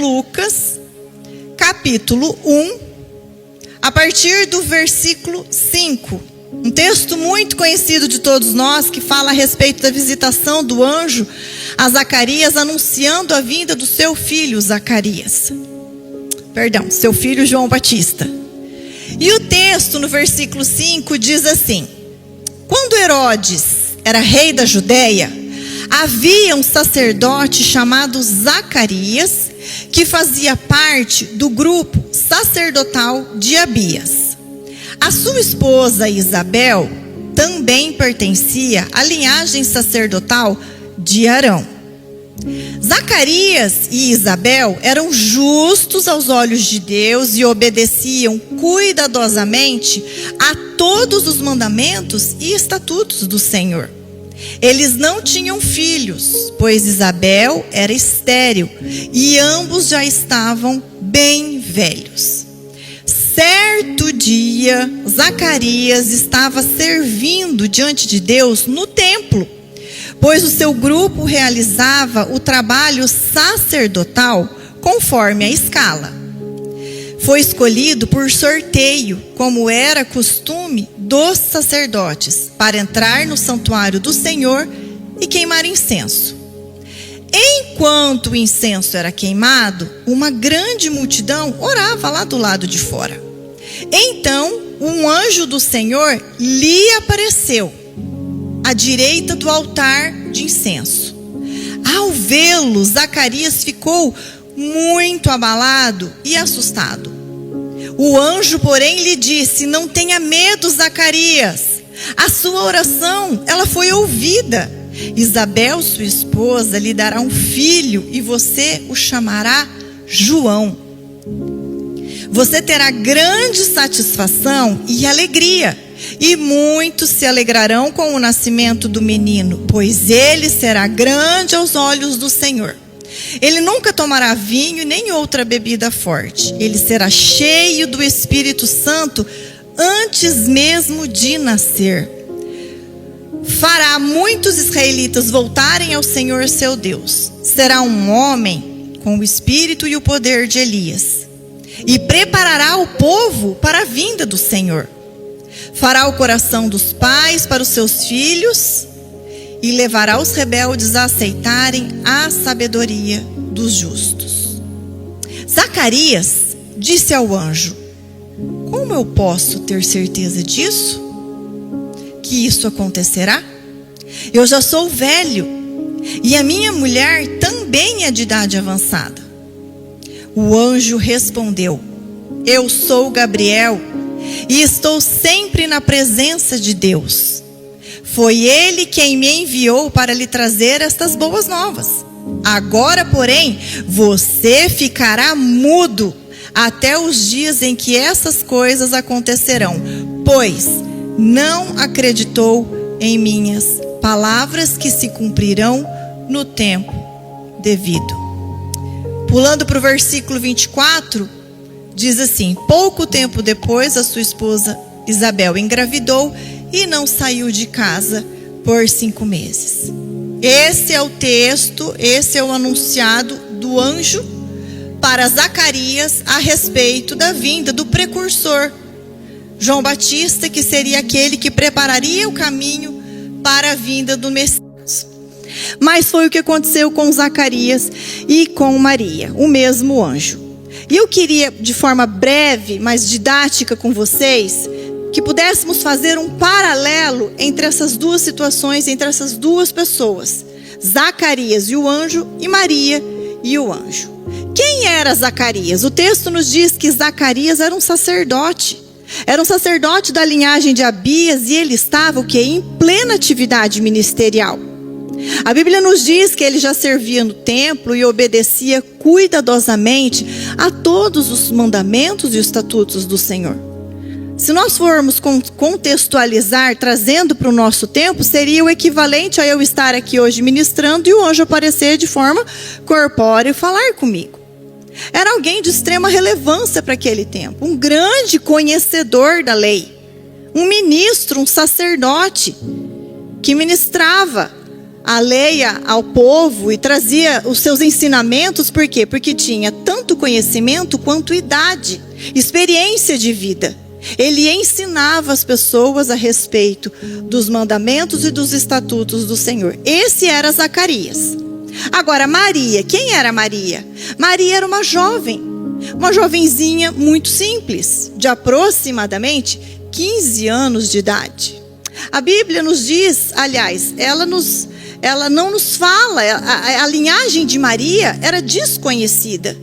Lucas, capítulo 1, a partir do versículo 5. Um texto muito conhecido de todos nós, que fala a respeito da visitação do anjo a Zacarias, anunciando a vinda do seu filho seu filho João Batista. E o texto no versículo 5 diz assim: quando Herodes era rei da Judéia, havia um sacerdote chamado Zacarias, que fazia parte do grupo sacerdotal de Abias. A sua esposa Isabel também pertencia à linhagem sacerdotal de Arão. Zacarias e Isabel eram justos aos olhos de Deus e obedeciam cuidadosamente a todos os mandamentos e estatutos do Senhor. Eles não tinham filhos, pois Isabel era estéril e ambos já estavam bem velhos. Certo dia, Zacarias estava servindo diante de Deus no templo, pois o seu grupo realizava o trabalho sacerdotal conforme a escala. Foi escolhido por sorteio, como era costume dos sacerdotes, para entrar no santuário do Senhor e queimar incenso. Enquanto o incenso era queimado, uma grande multidão orava lá do lado de fora. Então, um anjo do Senhor lhe apareceu à direita do altar de incenso. Ao vê-lo, Zacarias ficou muito abalado e assustado. O anjo, porém, lhe disse: não tenha medo, Zacarias. A sua oração, ela foi ouvida. Isabel, sua esposa, lhe dará um filho e você o chamará João. Você terá grande satisfação e alegria, e muitos se alegrarão com o nascimento do menino, pois ele será grande aos olhos do Senhor. Ele nunca tomará vinho nem outra bebida forte. Ele será cheio do Espírito Santo antes mesmo de nascer. Fará muitos israelitas voltarem ao Senhor seu Deus. Será um homem com o espírito e o poder de Elias. E preparará o povo para a vinda do Senhor. Fará o coração dos pais para os seus filhos e levará os rebeldes a aceitarem a sabedoria dos justos. Zacarias disse ao anjo: como eu posso ter certeza disso? Que isso acontecerá? Eu já sou velho e a minha mulher também é de idade avançada. O anjo respondeu: eu sou Gabriel e estou sempre na presença de Deus. Foi ele quem me enviou para lhe trazer estas boas novas. Agora, porém, você ficará mudo até os dias em que essas coisas acontecerão, pois não acreditou em minhas palavras que se cumprirão no tempo devido. Pulando para o versículo 24, diz assim: pouco tempo depois, a sua esposa Isabel engravidou e não saiu de casa por 5 meses. Esse é o texto, esse é o anunciado do anjo para Zacarias a respeito da vinda do precursor João Batista, que seria aquele que prepararia o caminho para a vinda do Messias. Mas foi o que aconteceu com Zacarias e com Maria, o mesmo anjo. E eu queria, de forma breve, mas didática com vocês, que pudéssemos fazer um paralelo entre essas duas situações, entre essas duas pessoas. Zacarias e o anjo, e Maria e o anjo. Quem era Zacarias? O texto nos diz que Zacarias era um sacerdote. Era um sacerdote da linhagem de Abias e ele estava o quê? Em plena atividade ministerial. A Bíblia nos diz que ele já servia no templo e obedecia cuidadosamente a todos os mandamentos e os estatutos do Senhor. Se nós formos contextualizar, trazendo para o nosso tempo, seria o equivalente a eu estar aqui hoje ministrando e o anjo aparecer de forma corpórea e falar comigo. Era alguém de extrema relevância para aquele tempo, um grande conhecedor da lei, um ministro, um sacerdote, que ministrava a lei ao povo e trazia os seus ensinamentos. Por quê? Porque tinha tanto conhecimento quanto idade, experiência de vida. Ele ensinava as pessoas a respeito dos mandamentos e dos estatutos do Senhor. Esse era Zacarias. Agora, Maria, quem era Maria? Maria era uma jovenzinha muito simples, de aproximadamente 15 anos de idade. A Bíblia nos diz, aliás, ela não nos fala, a linhagem de Maria era desconhecida.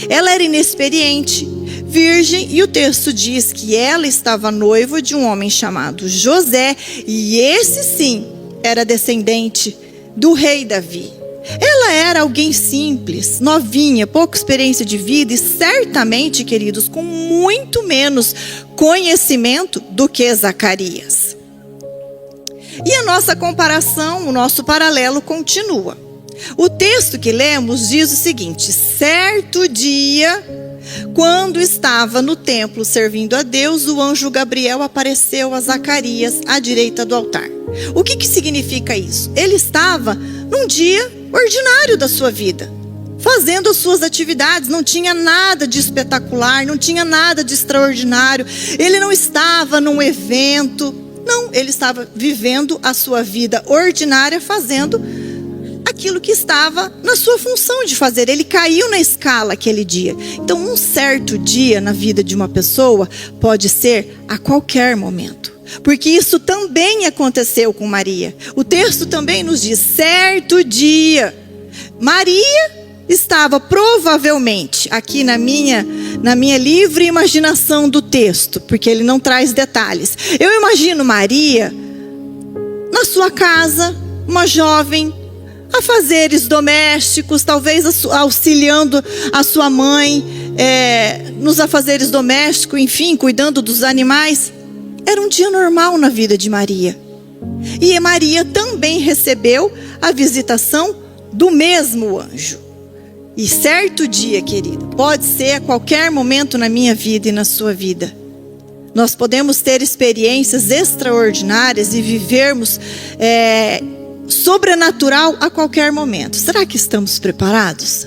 Ela era inexperiente, virgem, e o texto diz que ela estava noiva de um homem chamado José, e esse sim era descendente do rei Davi. Ela era alguém simples, novinha, pouca experiência de vida e certamente, queridos, com muito menos conhecimento do que Zacarias. E a nossa comparação, o nosso paralelo continua. O texto que lemos diz o seguinte: certo dia, quando estava no templo servindo a Deus, o anjo Gabriel apareceu a Zacarias à direita do altar. O que significa isso? Ele estava num dia ordinário da sua vida, fazendo as suas atividades, não tinha nada de espetacular, não tinha nada de extraordinário, ele não estava num evento, não, ele estava vivendo a sua vida ordinária, fazendo aquilo que estava na sua função de fazer. Ele caiu na escala aquele dia. Então, um certo dia na vida de uma pessoa pode ser a qualquer momento, porque isso também aconteceu com Maria. O texto também nos diz, certo dia, Maria estava provavelmente, aqui na minha livre imaginação do texto, porque ele não traz detalhes, eu imagino Maria na sua casa, uma jovem, afazeres domésticos, talvez auxiliando a sua mãe nos afazeres domésticos, enfim, cuidando dos animais. Era um dia normal na vida de Maria. E Maria também recebeu a visitação do mesmo anjo. E certo dia, querido, pode ser a qualquer momento na minha vida e na sua vida. Nós podemos ter experiências extraordinárias e vivermos sobrenatural a qualquer momento. Será que estamos preparados?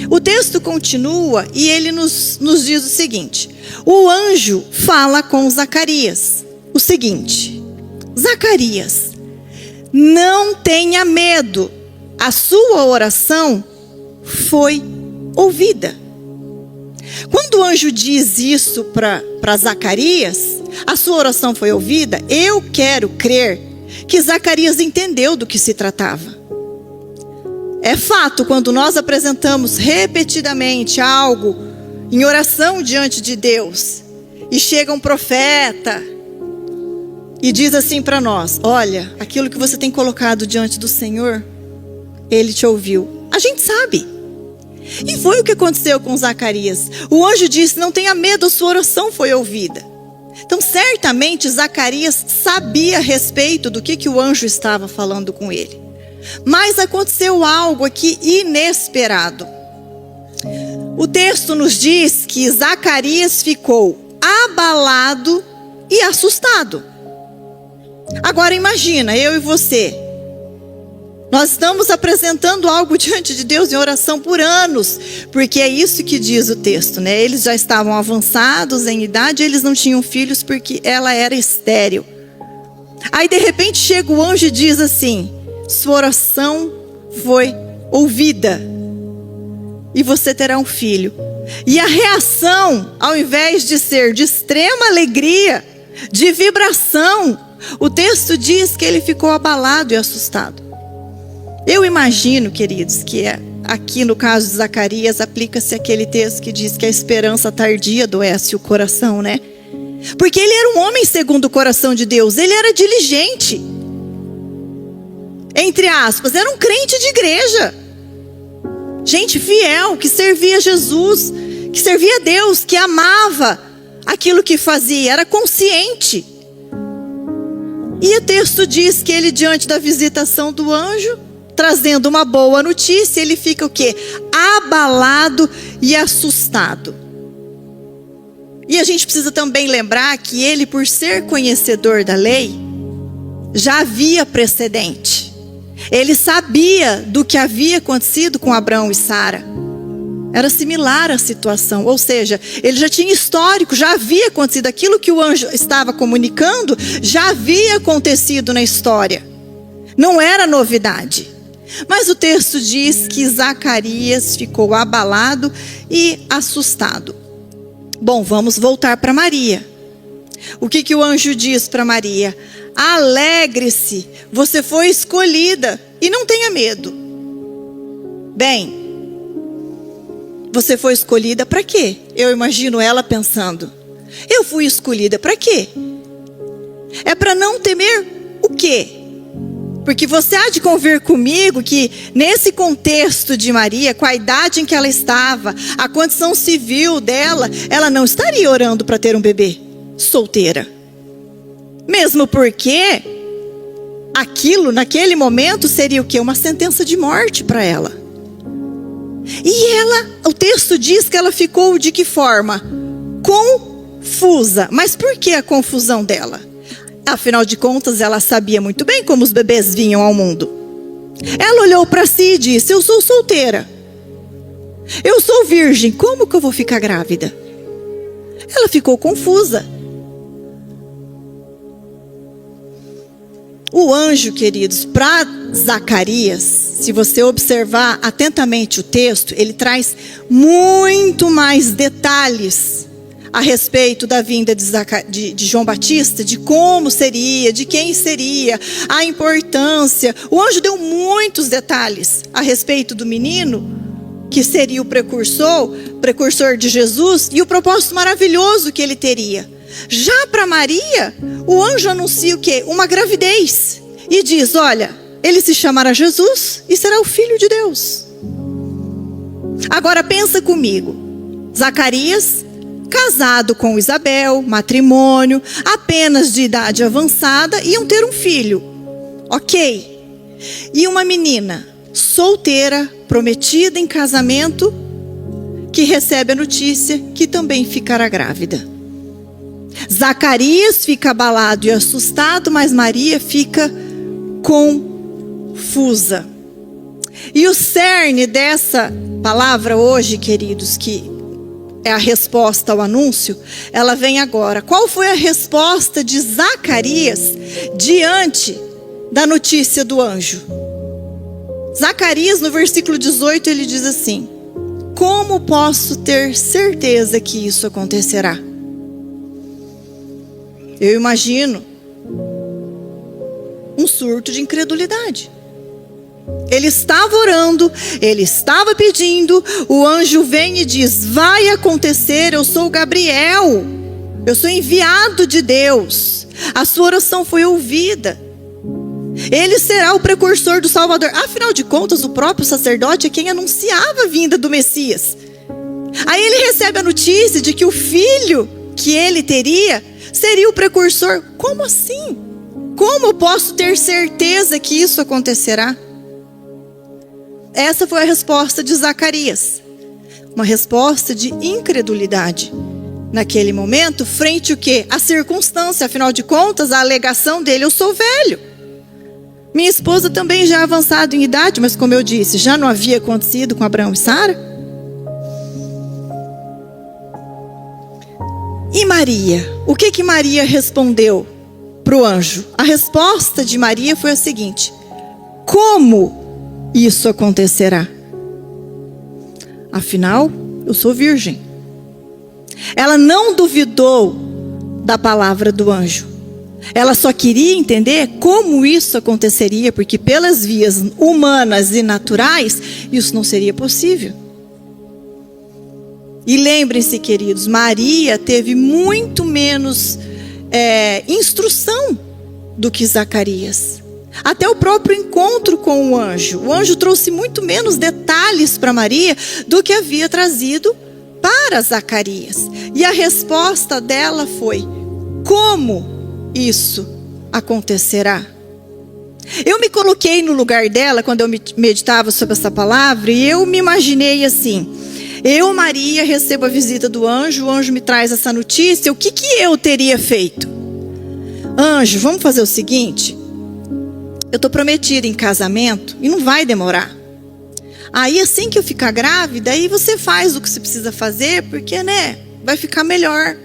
O texto continua e ele nos diz o seguinte: o anjo fala com Zacarias o seguinte: Zacarias, não tenha medo, a sua oração foi ouvida. Quando o anjo diz isso para Zacarias, a sua oração foi ouvida, eu quero crer que Zacarias entendeu do que se tratava. É fato, quando nós apresentamos repetidamente algo em oração diante de Deus, e chega um profeta e diz assim para nós: olha, aquilo que você tem colocado diante do Senhor, Ele te ouviu. A gente sabe. E foi o que aconteceu com Zacarias. O anjo disse: não tenha medo, a sua oração foi ouvida. Então, certamente, Zacarias sabia a respeito do que o anjo estava falando com ele. Mas aconteceu algo aqui inesperado. O texto nos diz que Zacarias ficou abalado e assustado. Agora imagina, eu e você. Nós estamos apresentando algo diante de Deus em oração por anos, porque é isso que diz o texto, né? Eles já estavam avançados em idade, eles não tinham filhos porque ela era estéril. Aí de repente chega o anjo e diz assim: sua oração foi ouvida e você terá um filho. E a reação, ao invés de ser de extrema alegria, de vibração, o texto diz que ele ficou abalado e assustado. Eu imagino, queridos, que aqui no caso de Zacarias aplica-se aquele texto que diz que a esperança tardia adoece o coração, né? Porque ele era um homem segundo o coração de Deus, ele era diligente, entre aspas, era um crente de igreja, gente fiel, que servia Jesus, que servia a Deus, que amava aquilo que fazia, era consciente. E o texto diz que ele, diante da visitação do anjo, trazendo uma boa notícia, ele fica o quê? Abalado e assustado. E a gente precisa também lembrar que ele, por ser conhecedor da lei, já havia precedente. Ele sabia do que havia acontecido com Abraão e Sara. Era similar a situação, ou seja, ele já tinha histórico, já havia acontecido aquilo que o anjo estava comunicando, já havia acontecido na história. Não era novidade. Mas o texto diz que Zacarias ficou abalado e assustado. Bom, vamos voltar para Maria. O que o anjo diz para Maria? Alegre-se, você foi escolhida e não tenha medo. Bem, você foi escolhida para quê? Eu imagino ela pensando. Eu fui escolhida para quê? É para não temer o quê? Porque você há de convir comigo que nesse contexto de Maria, com a idade em que ela estava, a condição civil dela, ela não estaria orando para ter um bebê solteira. Mesmo porque aquilo, naquele momento, seria o quê? Uma sentença de morte para ela. E ela, o texto diz que ela ficou de que forma? Confusa. Mas por que a confusão dela? Afinal de contas, ela sabia muito bem como os bebês vinham ao mundo. Ela olhou para si e disse: eu sou solteira. Eu sou virgem. Como que eu vou ficar grávida? Ela ficou confusa. O anjo, queridos, para Zacarias, se você observar atentamente o texto, ele traz muito mais detalhes a respeito da vinda de João Batista, de como seria, de quem seria, a importância. O anjo deu muitos detalhes a respeito do menino, que seria o precursor de Jesus, e o propósito maravilhoso que ele teria. Já para Maria, o anjo anuncia o quê? Uma gravidez. E diz, olha, ele se chamará Jesus e será o Filho de Deus. Agora pensa comigo. Zacarias, casado com Isabel, matrimônio, apenas de idade avançada, iam ter um filho. Ok. E uma menina solteira, prometida em casamento, que recebe a notícia que também ficará grávida. Zacarias fica abalado e assustado, mas Maria fica confusa. E o cerne dessa palavra hoje, queridos, que é a resposta ao anúncio, ela vem agora. Qual foi a resposta de Zacarias diante da notícia do anjo? Zacarias, no versículo 18, ele diz assim: como posso ter certeza que isso acontecerá? Eu imagino um surto de incredulidade. Ele estava orando, ele estava pedindo, o anjo vem e diz: vai acontecer, eu sou Gabriel, eu sou enviado de Deus, a sua oração foi ouvida, ele será o precursor do Salvador. Afinal de contas, o próprio sacerdote é quem anunciava a vinda do Messias. Aí ele recebe a notícia de que o filho que ele teria seria o precursor. Como assim? Como eu posso ter certeza que isso acontecerá? Essa foi a resposta de Zacarias. Uma resposta de incredulidade. Naquele momento, frente o quê? A circunstância, afinal de contas, a alegação dele: eu sou velho. Minha esposa também já é avançada em idade, mas como eu disse, já não havia acontecido com Abraão e Sara? E Maria? O que Maria respondeu para o anjo? A resposta de Maria foi a seguinte: como isso acontecerá? Afinal, eu sou virgem. Ela não duvidou da palavra do anjo. Ela só queria entender como isso aconteceria, porque pelas vias humanas e naturais, isso não seria possível. E lembrem-se, queridos, Maria teve muito menos instrução do que Zacarias. Até o próprio encontro com o anjo trouxe muito menos detalhes para Maria do que havia trazido para Zacarias. E a resposta dela foi: como isso acontecerá? Eu me coloquei no lugar dela quando eu meditava sobre essa palavra, e eu me imaginei assim: eu, Maria, recebo a visita do anjo, o anjo me traz essa notícia, o que eu teria feito? Anjo, vamos fazer o seguinte: eu tô prometida em casamento e não vai demorar. Aí assim que eu ficar grávida, aí você faz o que você precisa fazer, porque, né, vai ficar melhor.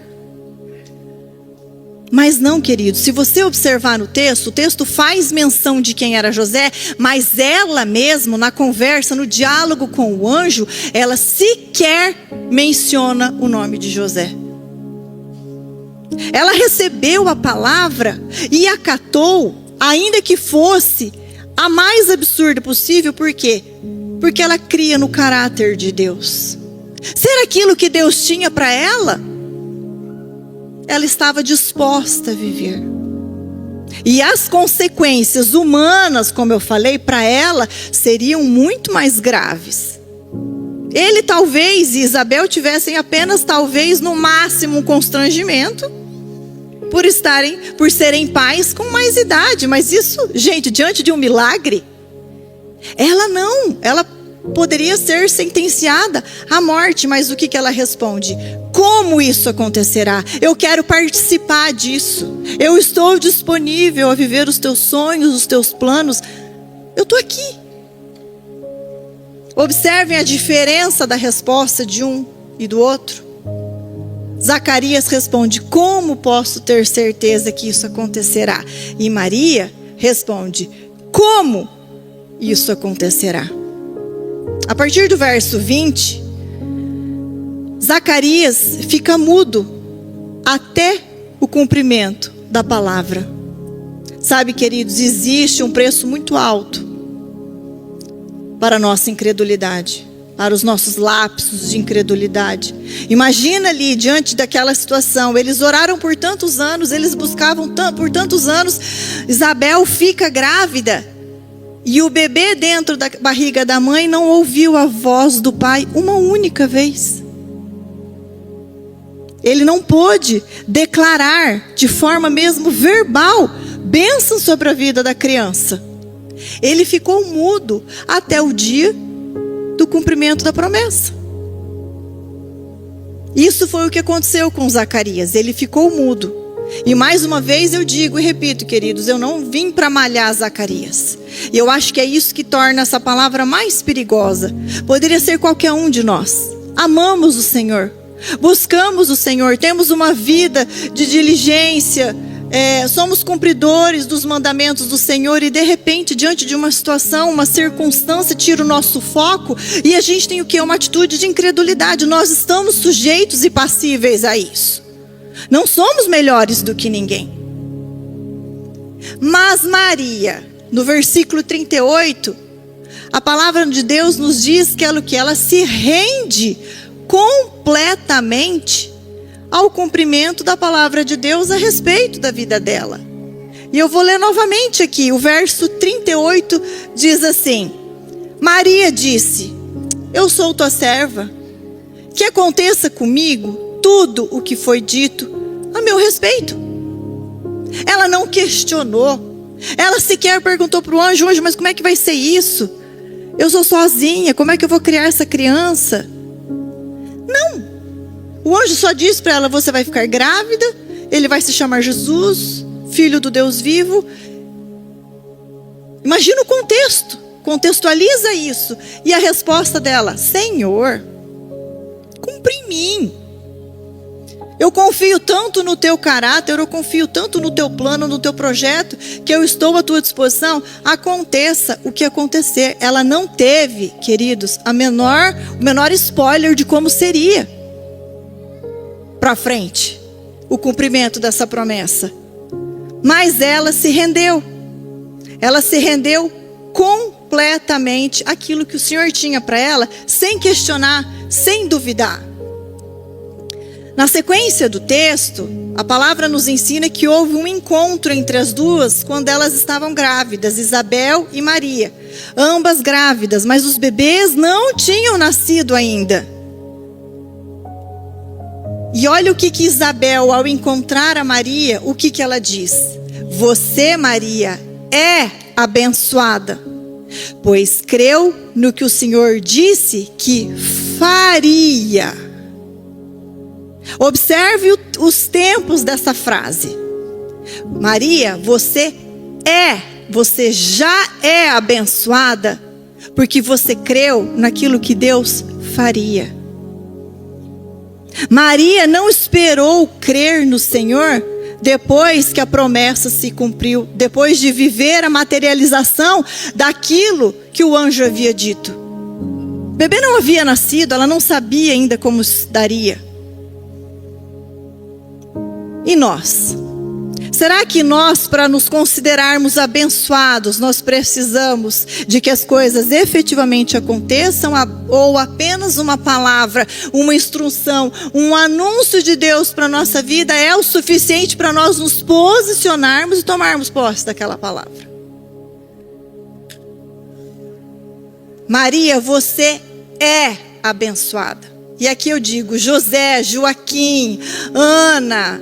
Mas não, querido, se você observar no texto, o texto faz menção de quem era José, mas ela mesmo, na conversa, no diálogo com o anjo, ela sequer menciona o nome de José. Ela recebeu a palavra e acatou, ainda que fosse a mais absurda possível. Por quê? Porque ela cria no caráter de Deus. Ser aquilo que Deus tinha para ela, ela estava disposta a viver. E as consequências humanas, como eu falei, para ela seriam muito mais graves. Ele talvez e Isabel tivessem apenas, talvez, no máximo um constrangimento por serem pais com mais idade. Mas isso, gente, diante de um milagre, ela poderia ser sentenciada à morte. Mas o que ela responde? Como isso acontecerá? Eu quero participar disso. Eu estou disponível a viver os teus sonhos, os teus planos. Eu estou aqui. Observem a diferença da resposta de um e do outro. Zacarias responde: como posso ter certeza que isso acontecerá? E Maria responde: como isso acontecerá? A partir do verso 20, Zacarias fica mudo até o cumprimento da palavra. Sabe, queridos, existe um preço muito alto para a nossa incredulidade, para os nossos lapsos de incredulidade. Imagina ali, diante daquela situação, eles oraram por tantos anos, eles buscavam por tantos anos, Isabel fica grávida, e o bebê dentro da barriga da mãe não ouviu a voz do pai uma única vez. Ele não pôde declarar de forma mesmo verbal bênção sobre a vida da criança. Ele ficou mudo até o dia do cumprimento da promessa. Isso foi o que aconteceu com Zacarias. Ele ficou mudo. E mais uma vez eu digo e repito, queridos, eu não vim para malhar Zacarias. E eu acho que é isso que torna essa palavra mais perigosa. Poderia ser qualquer um de nós. Amamos o Senhor, buscamos o Senhor, temos uma vida de diligência, somos cumpridores dos mandamentos do Senhor, e de repente, diante de uma situação, uma circunstância, tira o nosso foco, e a gente tem o quê? Uma atitude de incredulidade. Nós estamos sujeitos e passíveis a isso. Não somos melhores do que ninguém. Mas Maria, no versículo 38, a palavra de Deus nos diz que ela se rende completamente ao cumprimento da palavra de Deus a respeito da vida dela. E eu vou ler novamente aqui, o verso 38 diz assim: Maria disse: eu sou tua serva, que aconteça comigo tudo o que foi dito a meu respeito. Ela não questionou, ela sequer perguntou para o anjo: mas como é que vai ser isso? Eu sou sozinha, como é que eu vou criar essa criança? Não, o anjo só disse para ela: você vai ficar grávida, ele vai se chamar Jesus, filho do Deus vivo. Imagina o contexto, contextualiza isso. E a resposta dela: Senhor, cumpre em mim. Eu confio tanto no teu caráter, eu confio tanto no teu plano, no teu projeto, que eu estou à tua disposição. Aconteça o que acontecer. Ela não teve, queridos, o menor spoiler de como seria para frente o cumprimento dessa promessa. Mas ela se rendeu. Ela se rendeu completamente àquilo que o Senhor tinha para ela, sem questionar, sem duvidar. Na sequência do texto, a palavra nos ensina que houve um encontro entre as duas quando elas estavam grávidas, Isabel e Maria. Ambas grávidas, mas os bebês não tinham nascido ainda. E olha o que Isabel, ao encontrar a Maria, o que ela diz: você, Maria, é abençoada, pois creu no que o Senhor disse que faria. Observe os tempos dessa frase. Maria, você é você já é abençoada, porque você creu naquilo que Deus faria. Maria não esperou crer no Senhor depois que a promessa se cumpriu, depois de viver a materialização daquilo que o anjo havia dito. O bebê não havia nascido, ela não sabia ainda como se daria. E nós? Será que nós, para nos considerarmos abençoados, nós precisamos de que as coisas efetivamente aconteçam, ou apenas uma palavra, uma instrução, um anúncio de Deus para a nossa vida é o suficiente para nós nos posicionarmos e tomarmos posse daquela palavra? Maria, você é abençoada. E aqui eu digo, José, Joaquim, Ana,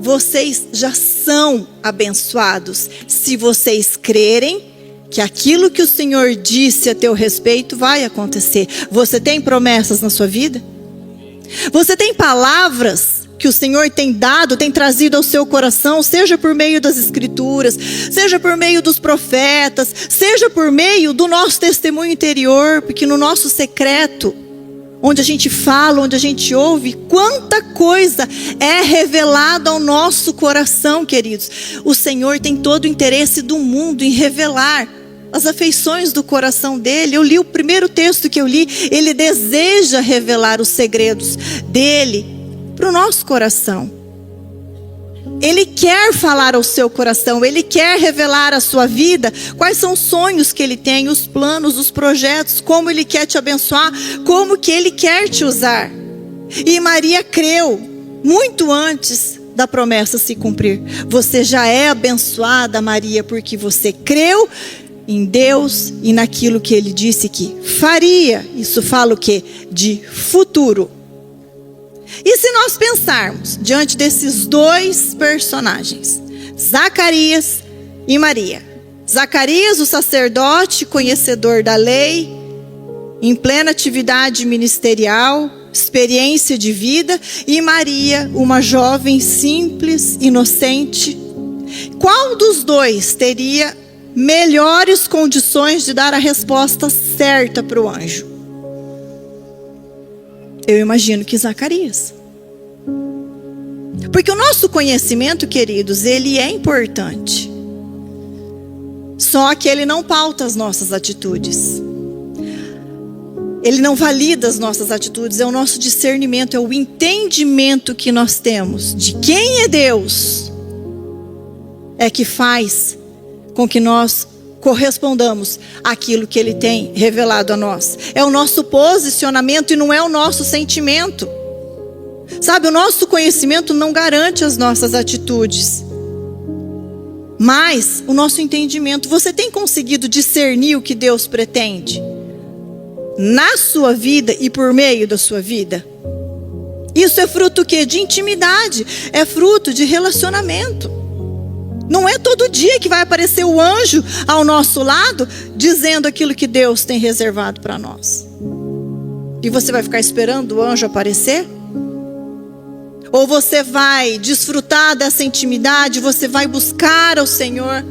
vocês já são abençoados se vocês crerem que aquilo que o Senhor disse a teu respeito vai acontecer. Você tem promessas na sua vida? Você tem palavras que o Senhor tem dado, tem trazido ao seu coração, seja por meio das Escrituras, seja por meio dos profetas, seja por meio do nosso testemunho interior, porque no nosso secreto, onde a gente fala, onde a gente ouve, quanta coisa é revelada ao nosso coração, queridos. O Senhor tem todo o interesse do mundo em revelar as afeições do coração dele. Eu li o primeiro texto que eu li, ele deseja revelar os segredos dele para o nosso coração. Ele quer falar ao seu coração, ele quer revelar à sua vida quais são os sonhos que ele tem, os planos, os projetos, como ele quer te abençoar, como que ele quer te usar. E Maria creu muito antes da promessa se cumprir. Você já é abençoada, Maria, porque você creu em Deus e naquilo que ele disse que faria. Isso fala o quê? De futuro. E se nós pensarmos diante desses dois personagens, Zacarias e Maria. Zacarias, o sacerdote, conhecedor da lei, em plena atividade ministerial, experiência de vida, e Maria, uma jovem simples, inocente. Qual dos dois teria melhores condições de dar a resposta certa para o anjo? Eu imagino que Zacarias. Porque o nosso conhecimento, queridos, ele é importante. Só que ele não pauta as nossas atitudes. Ele não valida as nossas atitudes. É o nosso discernimento, é o entendimento que nós temos de quem é Deus. É que faz com que nós correspondamos àquilo que ele tem revelado a nós. É o nosso posicionamento e não é o nosso sentimento. Sabe, o nosso conhecimento não garante as nossas atitudes, mas o nosso entendimento. Você tem conseguido discernir o que Deus pretende na sua vida e por meio da sua vida? Isso é fruto o quê? De intimidade, é fruto de relacionamento. Não é todo dia que vai aparecer o anjo ao nosso lado dizendo aquilo que Deus tem reservado para nós. E você vai ficar esperando o anjo aparecer? Ou você vai desfrutar dessa intimidade, você vai buscar ao Senhor?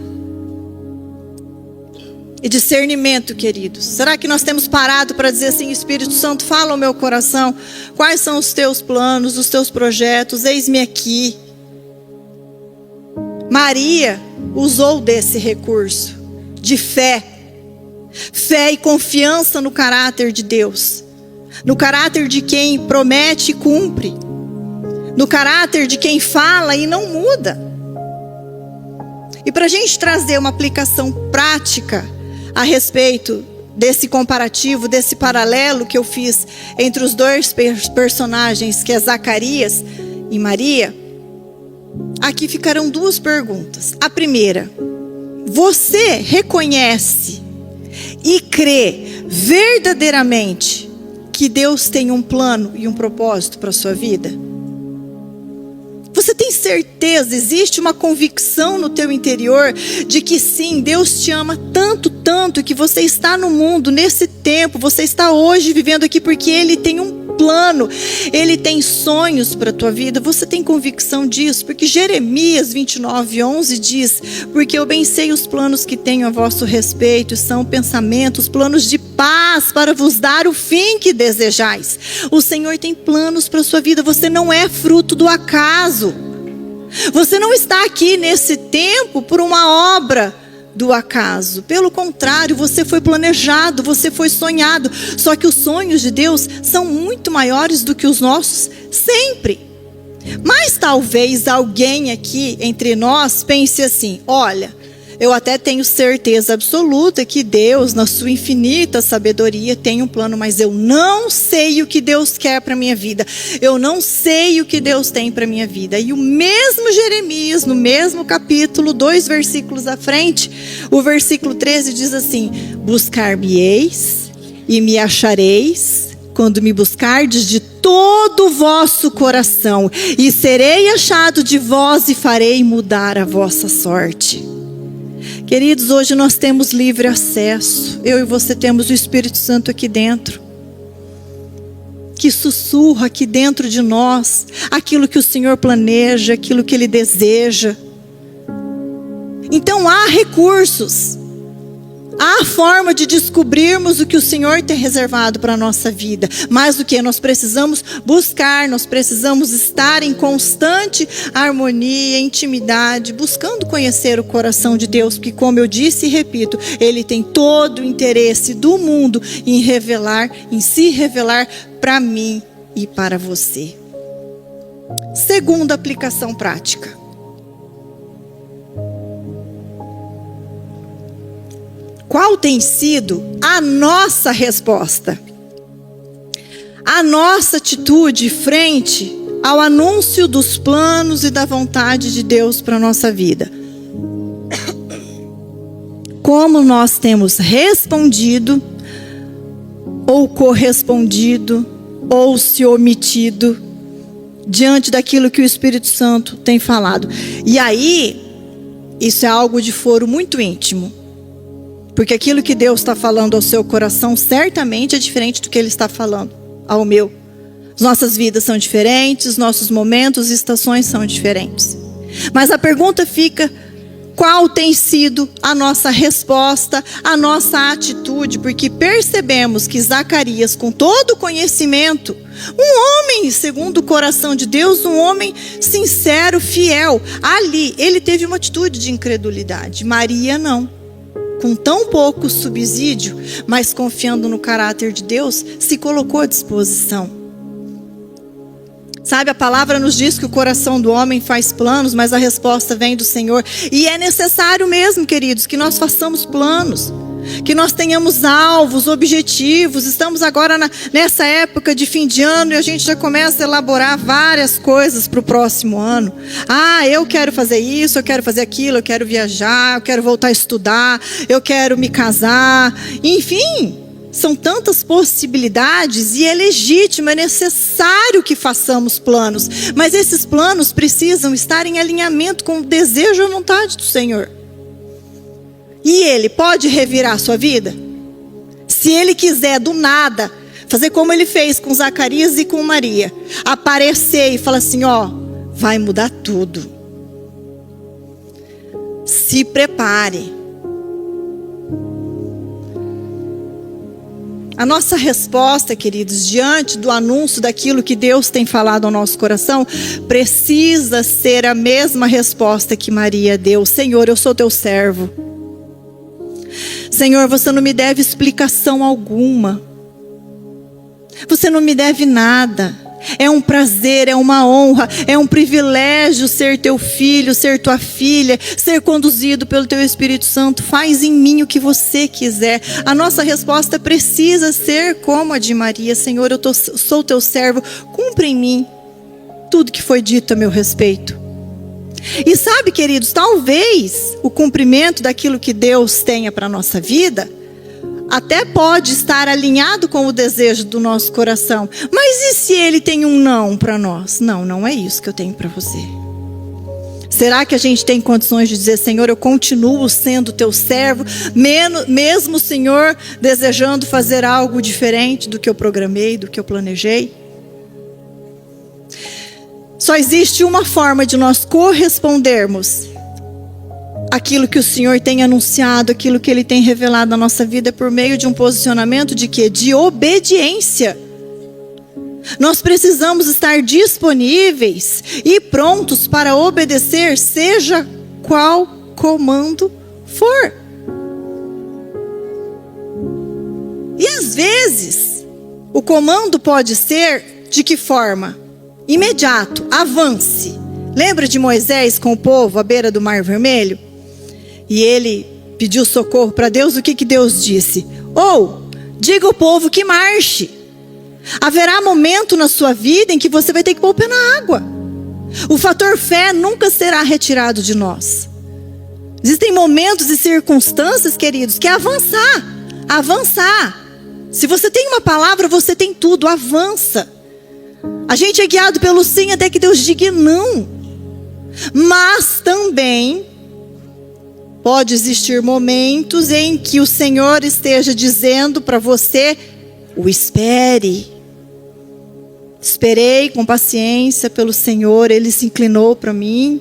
E discernimento, queridos. Será que nós temos parado para dizer assim: Espírito Santo, fala ao meu coração, quais são os teus planos, os teus projetos, eis-me aqui. Maria usou desse recurso de fé e confiança no caráter de Deus, no caráter de quem promete e cumpre, no caráter de quem fala e não muda. E para a gente trazer uma aplicação prática a respeito desse comparativo, desse paralelo que eu fiz entre os dois personagens, que é Zacarias e Maria, aqui ficarão duas perguntas. A primeira: você reconhece e crê verdadeiramente que Deus tem um plano e um propósito para a sua vida? Você tem certeza, existe uma convicção no teu interior de que sim, Deus te ama tanto, tanto, que você está no mundo, nesse tempo, você está hoje vivendo aqui porque Ele tem um plano, Ele tem sonhos para a tua vida. Você tem convicção disso? Porque Jeremias 29:11 diz: porque eu bem sei os planos que tenho a vosso respeito, são pensamentos, planos de paz, para vos dar o fim que desejais. O Senhor tem planos para a sua vida. Você não é fruto do acaso. Você não está aqui nesse tempo por uma obra do acaso. Pelo contrário, você foi planejado, você foi sonhado. Só que os sonhos de Deus são muito maiores do que os nossos, sempre. Mas talvez alguém aqui entre nós pense assim: olha, eu até tenho certeza absoluta que Deus, na sua infinita sabedoria, tem um plano, mas eu não sei o que Deus quer para a minha vida. Eu não sei o que Deus tem para a minha vida. E o mesmo Jeremias, no mesmo capítulo, 2 versículos à frente, o versículo 13 diz assim: buscar-me-eis e me achareis, quando me buscardes de todo o vosso coração, e serei achado de vós e farei mudar a vossa sorte. Queridos, hoje nós temos livre acesso. Eu e você temos o Espírito Santo aqui dentro, que sussurra aqui dentro de nós aquilo que o Senhor planeja, aquilo que Ele deseja. Então há recursos, há forma de descobrirmos o que o Senhor tem reservado para a nossa vida. Mais do que nós precisamos buscar, nós precisamos estar em constante harmonia, intimidade, buscando conhecer o coração de Deus, porque, como eu disse e repito, Ele tem todo o interesse do mundo em se revelar para mim e para você. Segunda aplicação prática. Qual tem sido a nossa resposta? A nossa atitude frente ao anúncio dos planos e da vontade de Deus para a nossa vida? Como nós temos respondido, ou correspondido, ou se omitido diante daquilo que o Espírito Santo tem falado? E aí, isso é algo de foro muito íntimo. Porque aquilo que Deus está falando ao seu coração certamente é diferente do que Ele está falando ao meu. As nossas vidas são diferentes, nossos momentos e estações são diferentes. Mas a pergunta fica: qual tem sido a nossa resposta, a nossa atitude? Porque percebemos que Zacarias, com todo o conhecimento, um homem segundo o coração de Deus, um homem sincero, fiel, ali ele teve uma atitude de incredulidade. Maria não. Com tão pouco subsídio, mas confiando no caráter de Deus, se colocou à disposição. Sabe, a palavra nos diz que o coração do homem faz planos, mas a resposta vem do Senhor. E é necessário mesmo, queridos, que nós façamos planos, que nós tenhamos alvos, objetivos. Estamos agora nessa época de fim de ano e a gente já começa a elaborar várias coisas para o próximo ano. Ah, eu quero fazer isso, eu quero fazer aquilo, eu quero viajar, eu quero voltar a estudar, eu quero me casar. Enfim, são tantas possibilidades e é legítimo, é necessário que façamos planos. Mas esses planos precisam estar em alinhamento com o desejo e a vontade do Senhor. E Ele pode revirar a sua vida? Se Ele quiser do nada, fazer como Ele fez com Zacarias e com Maria, aparecer e falar assim: ó, vai mudar tudo. Se prepare. A nossa resposta, queridos, diante do anúncio daquilo que Deus tem falado ao nosso coração, precisa ser a mesma resposta que Maria deu: Senhor, eu sou teu servo. Senhor, você não me deve explicação alguma. Você não me deve nada. É um prazer, é uma honra, é um privilégio ser teu filho, ser tua filha, ser conduzido pelo teu Espírito Santo. Faz em mim o que você quiser. A nossa resposta precisa ser como a de Maria: Senhor, eu sou teu servo, cumpre em mim tudo que foi dito a meu respeito. E sabe, queridos, talvez o cumprimento daquilo que Deus tenha para a nossa vida até pode estar alinhado com o desejo do nosso coração. Mas e se Ele tem um não para nós? Não, não é isso que eu tenho para você. Será que a gente tem condições de dizer: Senhor, eu continuo sendo teu servo, mesmo, Senhor, desejando fazer algo diferente do que eu programei, do que eu planejei? Só existe uma forma de nós correspondermos àquilo que o Senhor tem anunciado, aquilo que Ele tem revelado na nossa vida, por meio de um posicionamento de quê? De obediência. Nós precisamos estar disponíveis e prontos para obedecer, seja qual comando for. E às vezes, o comando pode ser de que forma? Imediato, avance. Lembra de Moisés com o povo à beira do Mar Vermelho? E ele pediu socorro para Deus, o que Deus disse? Diga ao povo que marche. Haverá momento na sua vida em que você vai ter que pôr o pé na água. O fator fé nunca será retirado de nós. Existem momentos e circunstâncias, queridos, que é avançar. Se você tem uma palavra, você tem tudo, avança. A gente é guiado pelo sim até que Deus diga não. Mas também pode existir momentos em que o Senhor esteja dizendo para você: o espere. Esperei com paciência pelo Senhor, Ele se inclinou para mim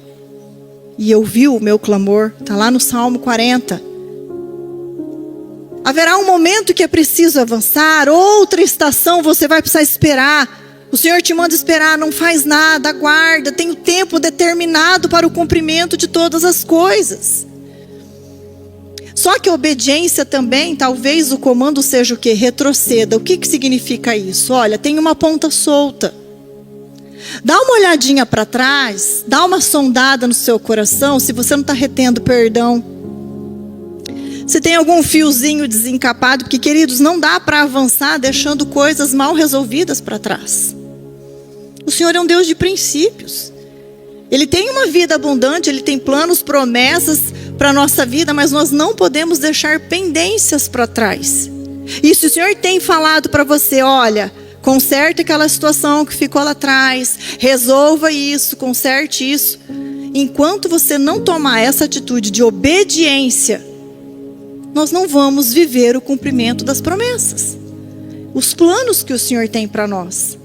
e ouviu o meu clamor. Está lá no Salmo 40. Haverá um momento que é preciso avançar, outra estação você vai precisar esperar. O Senhor te manda esperar, não faz nada, aguarda, tem o tempo determinado para o cumprimento de todas as coisas. Só que a obediência também, talvez o comando seja o quê? Retroceda. O que significa isso? Olha, tem uma ponta solta. Dá uma olhadinha para trás, dá uma sondada no seu coração, se você não está retendo perdão. Se tem algum fiozinho desencapado, porque, queridos, não dá para avançar deixando coisas mal resolvidas para trás. O Senhor é um Deus de princípios. Ele tem uma vida abundante, Ele tem planos, promessas para a nossa vida, mas nós não podemos deixar pendências para trás. E se o Senhor tem falado para você, olha, conserte aquela situação que ficou lá atrás, resolva isso, conserte isso. Enquanto você não tomar essa atitude de obediência, nós não vamos viver o cumprimento das promessas, os planos que o Senhor tem para nós.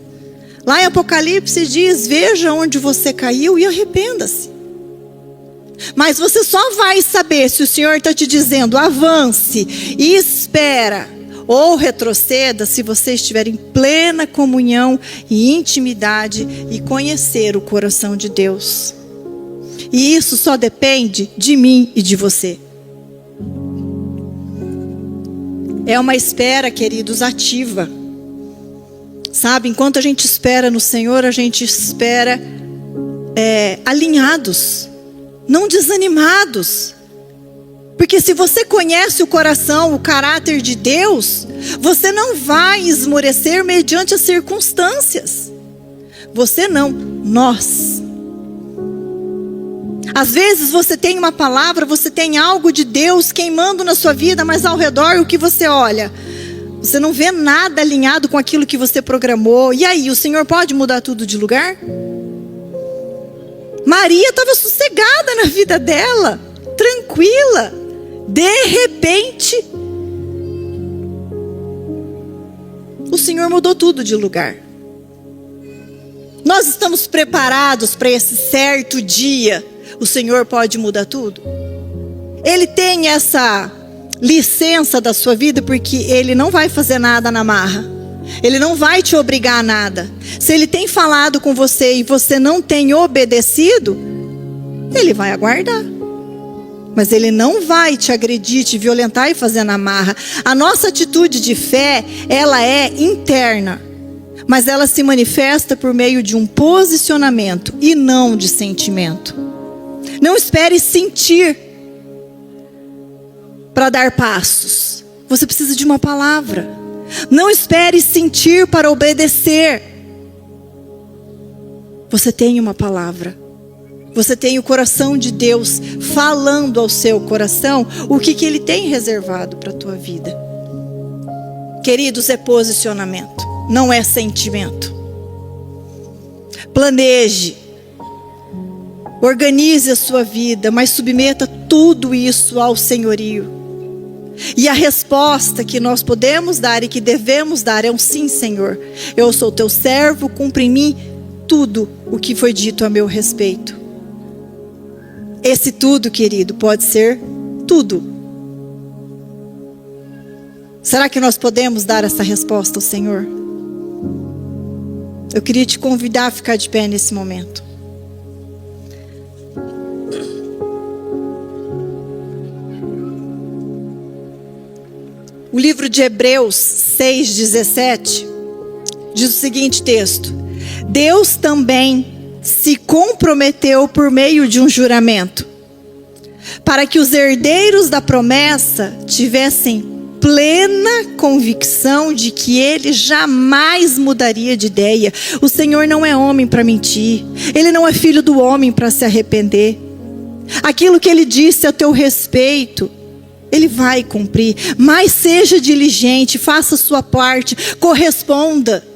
Lá em Apocalipse diz: veja onde você caiu e arrependa-se. Mas você só vai saber se o Senhor está te dizendo avance e espera, ou retroceda, se você estiver em plena comunhão e intimidade e conhecer o coração de Deus. E isso só depende de mim e de você. É uma espera, queridos, ativa. Sabe, enquanto a gente espera no Senhor, a gente espera alinhados, não desanimados. Porque se você conhece o coração, o caráter de Deus, você não vai esmorecer mediante as circunstâncias. Você não, nós. Às vezes você tem uma palavra, você tem algo de Deus queimando na sua vida, mas ao redor o que você olha? Você não vê nada alinhado com aquilo que você programou. E aí, o Senhor pode mudar tudo de lugar? Maria estava sossegada na vida dela, tranquila. De repente, o Senhor mudou tudo de lugar. Nós estamos preparados para esse certo dia. O Senhor pode mudar tudo? Ele tem essa licença da sua vida, porque Ele não vai fazer nada na marra. Ele não vai te obrigar a nada. Se Ele tem falado com você e você não tem obedecido, Ele vai aguardar. Mas Ele não vai te agredir, te violentar e fazer na marra. A nossa atitude de fé, ela é interna. Mas ela se manifesta por meio de um posicionamento e não de sentimento. Não espere sentir para dar passos. Você precisa de uma palavra. Não espere sentir para obedecer. Você tem uma palavra. Você tem o coração de Deus falando ao seu coração o que Ele tem reservado para a tua vida. Queridos, é posicionamento, não é sentimento. Planeje. Organize a sua vida, mas submeta tudo isso ao senhorio. E a resposta que nós podemos dar e que devemos dar é um sim, Senhor. Eu sou teu servo, cumpre em mim tudo o que foi dito a meu respeito. Esse tudo, querido, pode ser tudo. Será que nós podemos dar essa resposta ao Senhor? Eu queria te convidar a ficar de pé nesse momento. O livro de Hebreus 6:17 diz o seguinte texto: Deus também se comprometeu por meio de um juramento, para que os herdeiros da promessa tivessem plena convicção de que ele jamais mudaria de ideia. O Senhor não é homem para mentir. Ele não é filho do homem para se arrepender. Aquilo que ele disse a teu respeito, ele vai cumprir. Mas seja diligente, faça a sua parte, corresponda.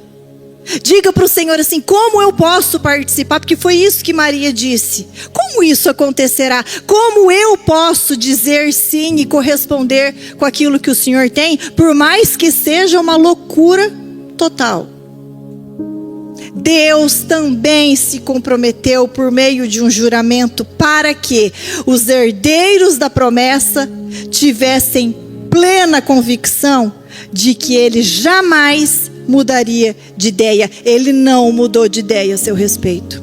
Diga para o Senhor assim: como eu posso participar? Porque foi isso que Maria disse. Como isso acontecerá? Como eu posso dizer sim e corresponder com aquilo que o Senhor tem? Por mais que seja uma loucura total. Deus também se comprometeu por meio de um juramento para que os herdeiros da promessa tivessem plena convicção de que ele jamais mudaria de ideia. Ele não mudou de ideia a seu respeito.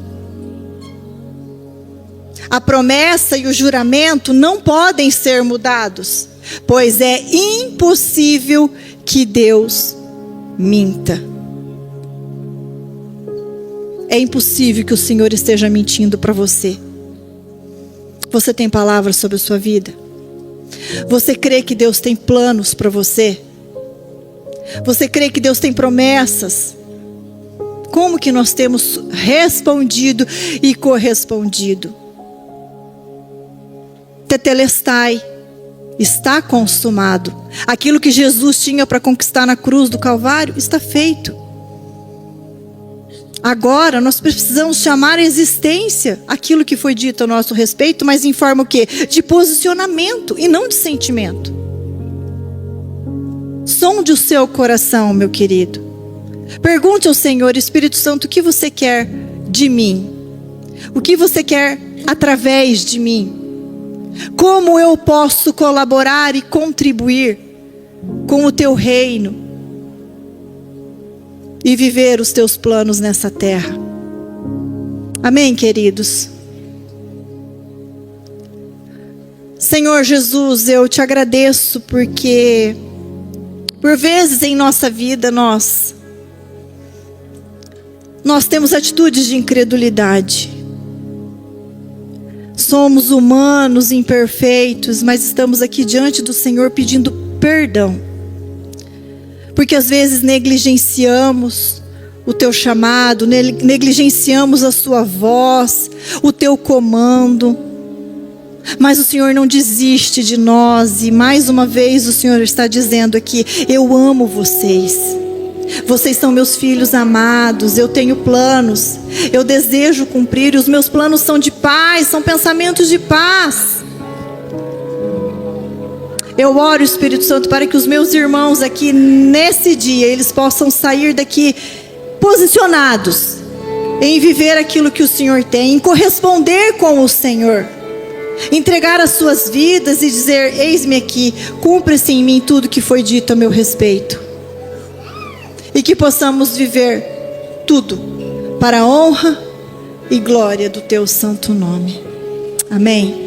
A promessa e o juramento não podem ser mudados, pois é impossível que Deus minta. É impossível que o Senhor esteja mentindo para você. Você tem palavras sobre a sua vida? Você crê que Deus tem planos para você? Você crê que Deus tem promessas? Como que nós temos respondido e correspondido? Tetelestai, está consumado. Aquilo que Jesus tinha para conquistar na cruz do Calvário está feito. Agora nós precisamos chamar à existência aquilo que foi dito a nosso respeito, mas em forma o quê? De posicionamento e não de sentimento. Sonde o seu coração, meu querido. Pergunte ao Senhor: Espírito Santo, o que você quer de mim? O que você quer através de mim? Como eu posso colaborar e contribuir com o teu reino e viver os teus planos nessa terra? Amém, queridos? Senhor Jesus, eu te agradeço porque por vezes em nossa vida nós temos atitudes de incredulidade. Somos humanos, imperfeitos, mas estamos aqui diante do Senhor pedindo perdão. Porque às vezes negligenciamos o teu chamado, negligenciamos a sua voz, o teu comando. Mas o Senhor não desiste de nós, e mais uma vez o Senhor está dizendo aqui: eu amo vocês. Vocês são meus filhos amados, eu tenho planos, eu desejo cumprir, e os meus planos são de paz, são pensamentos de paz. Eu oro, Espírito Santo, para que os meus irmãos aqui nesse dia, eles possam sair daqui posicionados em viver aquilo que o Senhor tem, em corresponder com o Senhor. Entregar as suas vidas e dizer: eis-me aqui, cumpra-se em mim tudo que foi dito a meu respeito. E que possamos viver tudo para a honra e glória do teu santo nome. Amém.